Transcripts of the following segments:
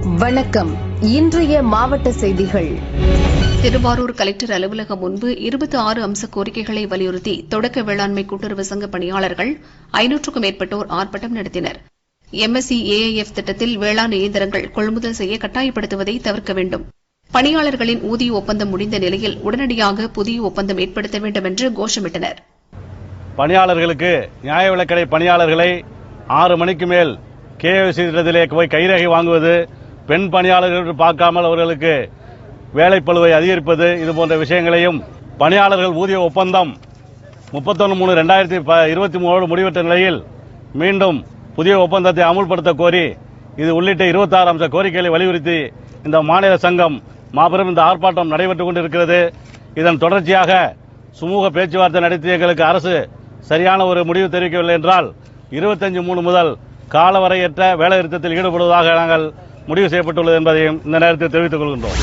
வணக்கம். இன்றைய மாவட்ட செய்திகள். திருவாரூர் கலெக்டர் அலுவலகம் முன்பு 26 அம்ச கோரிக்கைகளை வலியுறுத்தி தொடக்க வேளாண்மை கூட்டுறவு சங்க பணியாளர்கள் 500க்கும் மேற்பட்டோர் ஆர்ப்பாட்டம் நடத்தினர். MSc AIF திட்டத்தில் வேளாண் இயந்திரங்கள் கொள்முதல் செய்ய கட்டாயப்படுத்துவதை தவிர்க்க வேண்டும். பணியாளர்களின் ஊதிய ஒப்பந்தம் முடிந்த நிலையில் உடனடியாக புதிய ஒப்பந்தம் ஏற்படுத்த வேண்டும் என்று கோஷமிட்டனர். பணியாளர்களுக்கு நியாய விலைக்கடை பணியாளர்களை 6 மணிக்கு மேல் KYC திட்டத்திலே போய் கைரேகை வாங்குவது, பெண் பணியாளர்கள் பார்க்காமல் அவர்களுக்கு வேலைப்பளுவை அதிகரிப்பது, இதுபோன்ற விஷயங்களையும் பணியாளர்கள் ஊதிய ஒப்பந்தம் 31/3/2023 முடிவெற்ற நிலையில் மீண்டும் புதிய ஒப்பந்தத்தை அமுல்படுத்த கோரி இது உள்ளிட்ட 26 அம்ச கோரிக்கைகளை வலியுறுத்தி இந்த மாநில சங்கம் மாபெரும் இந்த ஆர்ப்பாட்டம் நடைபெற்றுக் கொண்டிருக்கிறது. இதன் தொடர்ச்சியாக சுமூக பேச்சுவார்த்தை நடத்திய எங்களுக்கு அரசு சரியான ஒரு முடிவு தெரிவிக்கவில்லை என்றால் 25/3 முதல் காலவரையற்ற வேலை நிறுத்தத்தில் ஈடுபடுவதாக நாங்கள் முடிவு செய்யப்பட்டுள்ளது என்பதையும் இந்த நேரத்தில் தெரிவித்துக் கொள்கின்றோம்.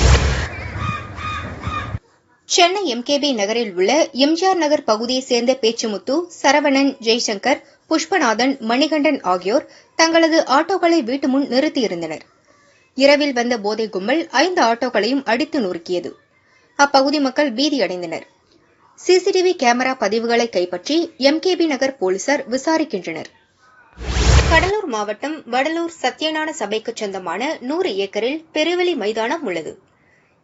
சென்னை MKB நகரில் உள்ள MGR நகர் பகுதியைச் சேர்ந்த பேச்சுமுத்து, சரவணன், ஜெய்சங்கர், புஷ்பநாதன், மணிகண்டன் ஆகியோர் தங்களது ஆட்டோக்களை வீட்டு முன் நிறுத்தியிருந்தனர். இரவில் வந்த போதை கும்பல் 5 ஆட்டோக்களையும் அடித்து நொறுக்கியது. அப்பகுதி மக்கள் பீதியடைந்தனர். CCTV கேமரா பதிவுகளை கைப்பற்றி MKB நகர் போலீசார் விசாரிக்கின்றனர். கடலூர் மாவட்டம் வடலூர் சத்யஞான சபைக்கு சொந்தமான 100 ஏக்கரில் பெருவெளி மைதானம் உள்ளது.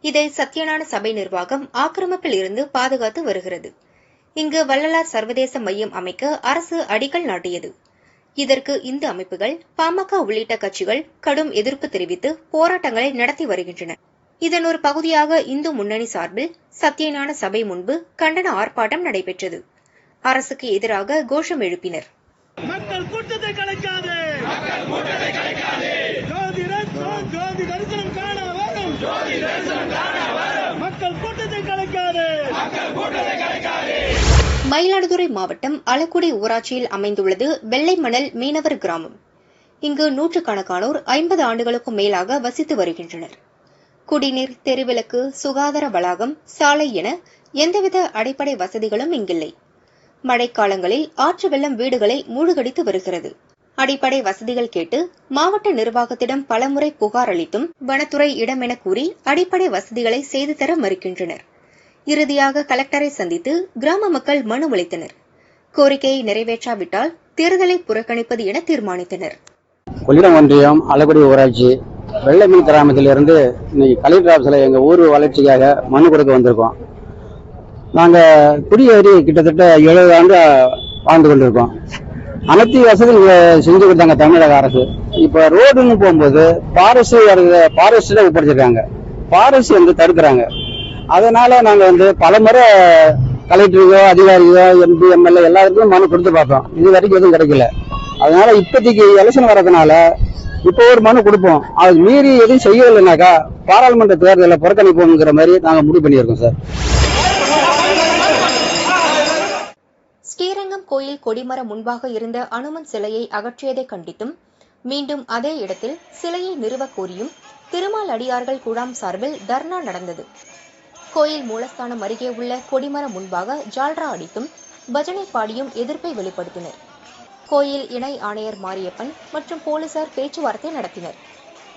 இதை சத்யஞான சபை நிர்வாகம் ஆக்கிரமிப்பில் இருந்து பாதுகாத்து வருகிறது. இங்கு வள்ளலார் சர்வதேச மையம் அமைக்க அரசு அடிக்கல் நாட்டியது. இதற்கு இந்து அமைப்புகள், பாமக உள்ளிட்ட கட்சிகள் கடும் எதிர்ப்பு தெரிவித்து போராட்டங்களை நடத்தி வருகின்றன. இதன் ஒரு பகுதியாக இந்து முன்னணி சார்பில் சத்யஞான சபை முன்பு கண்டன ஆர்ப்பாட்டம் நடைபெற்றது. அரசுக்கு எதிராக கோஷம் எழுப்பினர். மக்கள் கூட்டத்தை கலைக்காதே, ஜோதி தரிசனம் காண வரும், மக்கள் கூட்டத்தை கலைக்காதே. மயிலாடுதுறை மாவட்டம் அலக்குடி ஊராட்சியில் அமைந்துள்ளது வெள்ளை மணல் மீனவர் கிராமம். இங்கு நூற்றுக்கணக்கானோர் 50 ஆண்டுகளுக்கும் மேலாக வசித்து வருகின்றனர். குடிநீர், தெருவிளக்கு, சுகாதார வளாகம், சாலை என எந்தவித அடிப்படை வசதிகளும் இங்கில்லை. மழைக்காலங்களில் ஆற்று வெள்ளம் வீடுகளை மூழ்கடித்து வருகிறது. அடிப்படை வசதிகள் கேட்டு மாவட்ட நிர்வாகத்திடம் பலமுறை புகார் அளித்தும் வனத்துறை இடமென கூறி அடிப்படை வசதிகளை செய்து தர மறுக்கின்றனர். இறுதியாக கலெக்டரை சந்தித்து கிராம மக்கள் மனு அளித்தனர். கோரிக்கையை நிறைவேற்றாவிட்டால் தேர்தலை புறக்கணிப்பது என தீர்மானித்தனர். கொள்ளிடம் ஒன்றியம் அலக்குடி ஊராட்சி வெள்ளைமீன் கிராமத்திலிருந்து இன்னைக்கு கலெக்டர் ஆபீஸ்ல எங்க ஊர் வளர்ச்சிக்காக மனு கொடுக்க வந்திருக்கோம். நாங்க குடியேறி கிட்டத்தட்ட 70 ஆண்டு வாழ்ந்து கொண்டிருக்கோம். அனைத்து வசதிகள் செஞ்சு கொடுத்தாங்க தமிழக அரசு. இப்ப ரோடுன்னு போகும்போது ஃபாரஸ்ட் ஒப்படைச்சிருக்காங்க. ஃபாரஸ்ட் தடுக்கிறாங்க. அதனால நாங்க பலமுறை கலெக்டருக்கோ, அதிகாரிகளோ, MP, MLA எல்லாருக்கும் மனு கொடுத்து பார்த்தோம். இது வரைக்கும் எதுவும் கிடைக்கல. அதனால இப்போதைக்கு எலெக்ஷன் வரதுனால இப்போ ஒரு மனு கொடுப்போம். அது மீறி எதுவும் செய்யவில்லைனாக்கா பாராளுமன்ற தேர்தலில் புறக்கணிப்போம்ங்கிற மாதிரி நாங்க முடிவு பண்ணியிருக்கோம் சார். ஸ்ரீரங்கம் கோயில் கொடிமரம் முன்பாக இருந்த அனுமன் சிலையை அகற்றியதை கண்டித்தும் மீண்டும் அதே இடத்தில் சிலையை நிறுவக் கோரியும் திருமால் அடியார்கள் குழாம் சார்பில் தர்ணா நடந்தது. கோயில் மூலஸ்தானம் அருகே உள்ள கொடிமரம் முன்பாக ஜால்ரா அடித்தும் பஜனை பாடியும் எதிர்ப்பை வெளிப்படுத்தினர். கோயில் இணை ஆணையர் மாரியப்பன் மற்றும் போலீசார் பேச்சுவார்த்தை நடத்தினர்.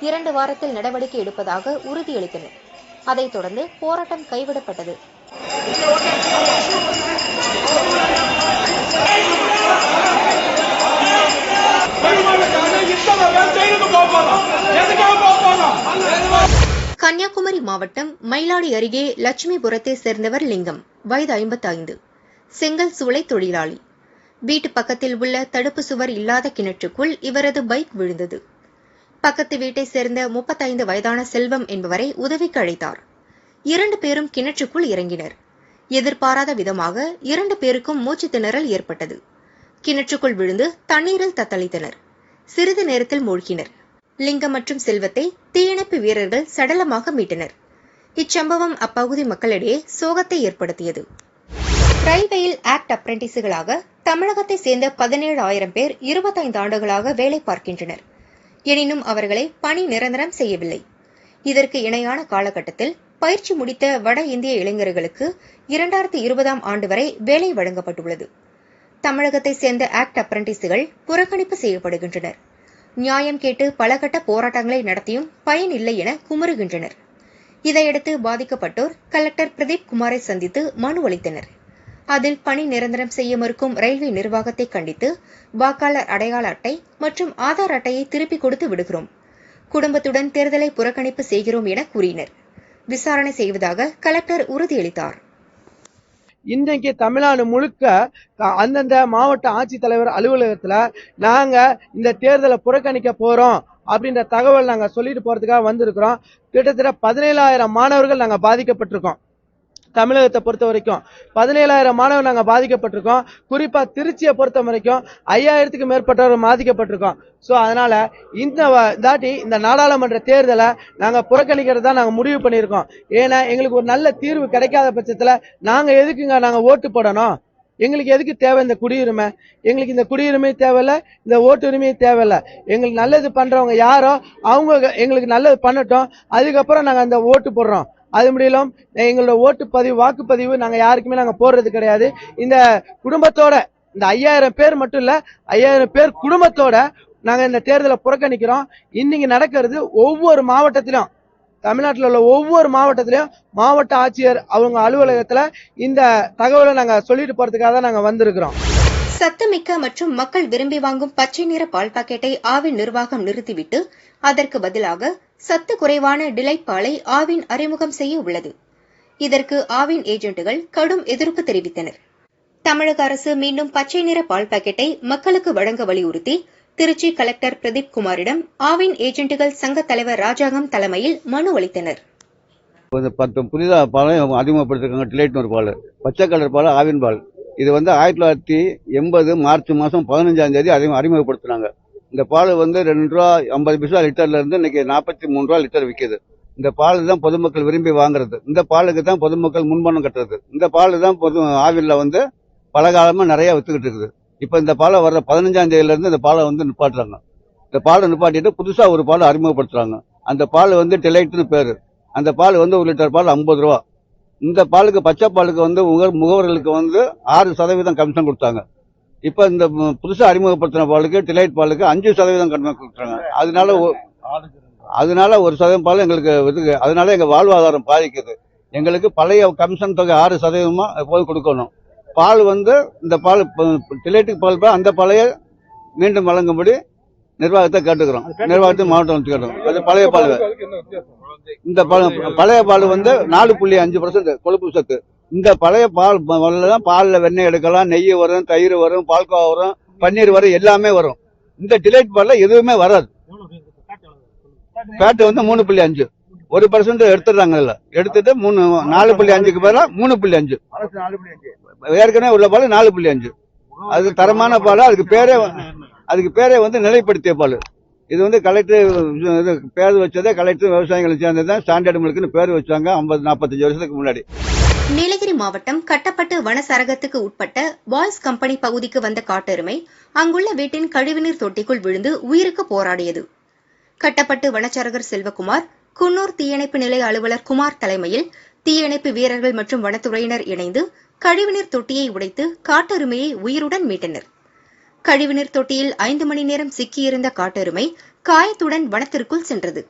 2 வாரத்தில் நடவடிக்கை எடுப்பதாக உறுதியளித்தனர். அதைத் தொடர்ந்து போராட்டம் கைவிடப்பட்டது. கன்னியாகுமரி மாவட்டம் மயிலாடி அருகே லட்சுமிபுரத்தை சேர்ந்தவர் லிங்கம், வயது 55, செங்கல் சூளை தொழிலாளி. வீட்டு பக்கத்தில் உள்ள தடுப்பு சுவர் இல்லாத கிணற்றுக்குள் இவரது பைக் விழுந்தது. பக்கத்து வீட்டை சேர்ந்த 35 வயதான செல்வம் என்பவரை உதவிக்கு அழைத்தார். 2 பேரும் கிணற்றுக்குள் இறங்கினர். எதிர்பாராத விதமாக 2 பேருக்கும் மூச்சு திணறல் ஏற்பட்டது. கிணற்றுக்குள் விழுந்து தண்ணீரில் தத்தளித்தனர். சிறிது நேரத்தில் மூழ்கினர். லிங்கம் மற்றும் செல்வத்தை தீயணைப்பு வீரர்கள் சடலமாக மீட்டனர். இச்சம்பவம் அப்பகுதி மக்களிடையே சோகத்தை ஏற்படுத்தியது. ரயில்வேயில் ஆக்ட் அப்ரெண்டிஸுகளாக தமிழகத்தை சேர்ந்த 17,000 பேர் 25 ஆண்டுகளாக வேலை பார்க்கின்றனர். எனினும் அவர்களை பணி நிரந்தரம் செய்யவில்லை. இதற்கு இணையான காலகட்டத்தில் பயிற்சி முடித்த வட இந்திய இளைஞர்களுக்கு 2020ஆம் ஆண்டு வரை வேலை வழங்கப்பட்டுள்ளது. தமிழகத்தை சேர்ந்த ஆக்ட் அப்ரெண்டிஸுகள் புறக்கணிப்பு செய்யப்படுகின்றனர். நியாயம் கேட்டு பல கட்ட போராட்டங்களை நடத்தியும் பயன் இல்லை என குமுறுகின்றனர். இதையடுத்து பாதிக்கப்பட்டோர் கலெக்டர் பிரதீப் குமாரை சந்தித்து மனு அளித்தனர். அதில் பணி நிரந்தரம் செய்ய மறுக்கும் ரயில்வே நிர்வாகத்தை கண்டித்து வாக்காளர் அடையாள அட்டை மற்றும் ஆதார் அட்டையை திருப்பிக் கொடுத்து விடுகிறோம், குடும்பத்துடன் தேர்தலை புறக்கணிப்பு செய்கிறோம் என கூறினர். விசாரணை செய்வதாக கலெக்டர் உறுதியளித்தார். இன்றைக்கு தமிழ்நாடு முழுக்க அந்தந்த மாவட்ட ஆட்சித்தலைவர் அலுவலகத்துல நாங்க இந்த தேர்தலை புறக்கணிக்க போறோம் அப்படின்ற தகவல் நாங்க சொல்லிட்டு போறதுக்காக வந்திருக்கிறோம். கிட்டத்தட்ட 17,000 மாணவர்கள் நாங்க பாதிக்கப்பட்டிருக்கோம். தமிழகத்தை பொறுத்த வரைக்கும் 17,000 மாணவர்கள் நாங்க பாதிக்கப்பட்டிருக்கோம். குறிப்பா திருச்சியை பொறுத்த வரைக்கும் 5,000க்கு மேற்பட்டவர்கள் பாதிக்கப்பட்டிருக்கோம். சோ அதனால இந்த தாட்டி இந்த நாடாளுமன்ற தேர்தலை நாங்க புறக்கணிக்கிறதா நாங்க முடிவு பண்ணியிருக்கோம். ஏன்னா எங்களுக்கு ஒரு நல்ல தீர்வு கிடைக்காத பட்சத்துல நாங்க எதுக்குங்க நாங்க ஓட்டு போடணும்? எங்களுக்கு எதுக்கு தேவை இந்த குடியுரிமை? எங்களுக்கு இந்த குடியுரிமை தேவையில்ல, இந்த ஓட்டு உரிமை தேவையில்ல. எங்களுக்கு நல்லது பண்றவங்க யாரோ அவங்க எங்களுக்கு நல்லது பண்ணட்டும், அதுக்கப்புறம் நாங்க அந்த ஓட்டு போடுறோம். அது முடியலும் எங்களோட ஓட்டுப்பதிவு வாக்குப்பதிவு நாங்க யாருக்குமே நாங்க போடுறது கிடையாது. இந்த குடும்பத்தோட இந்த 5,000 பேர் மட்டும் இல்ல, 5,000 பேர் குடும்பத்தோட நாங்க இந்த தேர்தலை புறக்கணிக்கிறோம். இன்னைக்கு நடக்கிறது ஒவ்வொரு மாவட்டத்திலும், தமிழ்நாட்டில் உள்ள ஒவ்வொரு மாவட்டத்திலும் மாவட்ட ஆட்சியர் அவங்க அலுவலகத்துல இந்த தகவலை நாங்க சொல்லிட்டு போறதுக்காக தான் நாங்க வந்திருக்கிறோம். சத்துமிக்க மற்றும் மக்கள் விரும்பி வாங்கும் பச்சை நிற பால் பாக்கெட்டை ஆவின் நிர்வாகம் நிறுத்திவிட்டு அதற்கு பதிலாக சத்து குறைவான டிலைட் பாலை ஆவின் அறிமுகம் செய்ய உள்ளது. இதற்கு ஆவின் ஏஜென்ட்டுகள் கடும் எதிர்ப்பு தெரிவித்தனர். தமிழக அரசு மீண்டும் பச்சை நிற பால் பாக்கெட்டை மக்களுக்கு வழங்க வலியுறுத்தி திருச்சி கலெக்டர் பிரதீப் குமாரிடம் ஆவின் ஏஜென்ட்டுகள் சங்க தலைவர் ராஜாங்கம் தலைமையில் மனு அளித்தனர். 10 புதிதாக பாலை அறிமுகப்படுத்திருக்காங்க. டிலைட்னு ஒரு பால், பச்சை கலர் பால், ஆவின் பால். இது 1980 மார்ச் மாதம் 15ஆம் தேதி அறிமுகப்படுத்தினாங்க. இந்த பால் 2 ரூபா 50 பைசா லிட்டர்ல இருந்து இன்னைக்கு 43 ரூபா லிட்டர் விற்கிது. இந்த பால் தான் பொதுமக்கள் விரும்பி வாங்குறது. இந்த பாலுக்கு தான் பொதுமக்கள் முன்பணம் கட்டுறது. இந்த பால் தான் ஆவின்ல பல காலமா நிறைய வித்துக்கிட்டு இருக்குது. இப்ப இந்த பாலை வர்ற 15ஆம் தேதியில இருந்து இந்த பாலை நிப்பாட்டுறாங்க. இந்த பாலை நிப்பாட்டிட்டு புதுசா ஒரு பால் அறிமுகப்படுத்துறாங்க. அந்த பால் டிலைட்னு பேரு. அந்த பால் 1 லிட்டர் பால் 50 ரூபா. இந்த பாலுக்கு பச்சை பாலுக்கு முகவர்களுக்கு 6% கமிஷன் கொடுத்தாங்க. இப்ப இந்த புதுசா அறிமுகப்படுத்தின பாலுக்கு டிலைட் பாலுக்கு 5% கமிஷன் கொடுத்தாங்க. அதனால 1% பால் எங்களுக்கு அதனால எங்க வாழ்வாதாரம் பாதிக்குது. எங்களுக்கு பழைய கமிஷன் தொகை 6% எப்போது கொடுக்கணும். பால் இந்த பால் டிலைட்டுக்கு பால் அந்த பாலைய மீண்டும் வழங்கும்படி நிர்வாகத்தை கேட்டுக்கிறோம். நிர்வாகத்தை மாவட்டம் கேட்டுக்கிறோம். அது பழைய பால். இந்த பழைய பால் 4.5% கொழுப்பு சத்து. இந்த பழைய பால் தான் பால்ல வெண்ணெய் எடுக்கலாம், நெய் வரும், தயிர் வரும், பால்கோவா வரும், பன்னீர் வரும், எல்லாமே வரும். இந்த டிலைட் பால்ல எதுவுமே வராது. ஃபேட் 3.5 1% எடுத்துடுறாங்க. எடுத்துட்டு 4.5க்கு பதிலா 3.5. ஏற்கனவே உள்ள பால் 4.5. அது தரமான பால். அதுக்கு பேரே நிலைப்படுத்திய பால். இது கலெக்டர் பேர் வச்சதே கலெக்டர் விவசாயிகளை சேர்ந்ததான் ஸ்டாண்டர்ட் மில்க்னு பேர் வச்சாங்க 45 வருஷத்துக்கு முன்னாடி. நீலகிரி மாவட்டம் கட்டப்பட்டு வனசரகத்துக்கு உட்பட்ட பாய்ஸ் கம்பெனி பகுதிக்கு வந்த காட்டெருமை அங்குள்ள வீட்டின் கழிவுநீர் தொட்டிக்குள் விழுந்து உயிருக்கு போராடியது. கட்டப்பட்டு வனச்சரகர் செல்வகுமார், குன்னூர் தீயணைப்பு நிலைய அலுவலர் குமார் தலைமையில் தீயணைப்பு வீரர்கள் மற்றும் வனத்துறையினர் இணைந்து கழிவுநீர் தொட்டியை உடைத்து காட்டெருமையை உயிருடன் மீட்டனர். கழிவுநீர் தொட்டியில் 5 மணி நேரம் சிக்கியிருந்த காட்டெருமை காயத்துடன் வனத்திற்குள் சென்றது.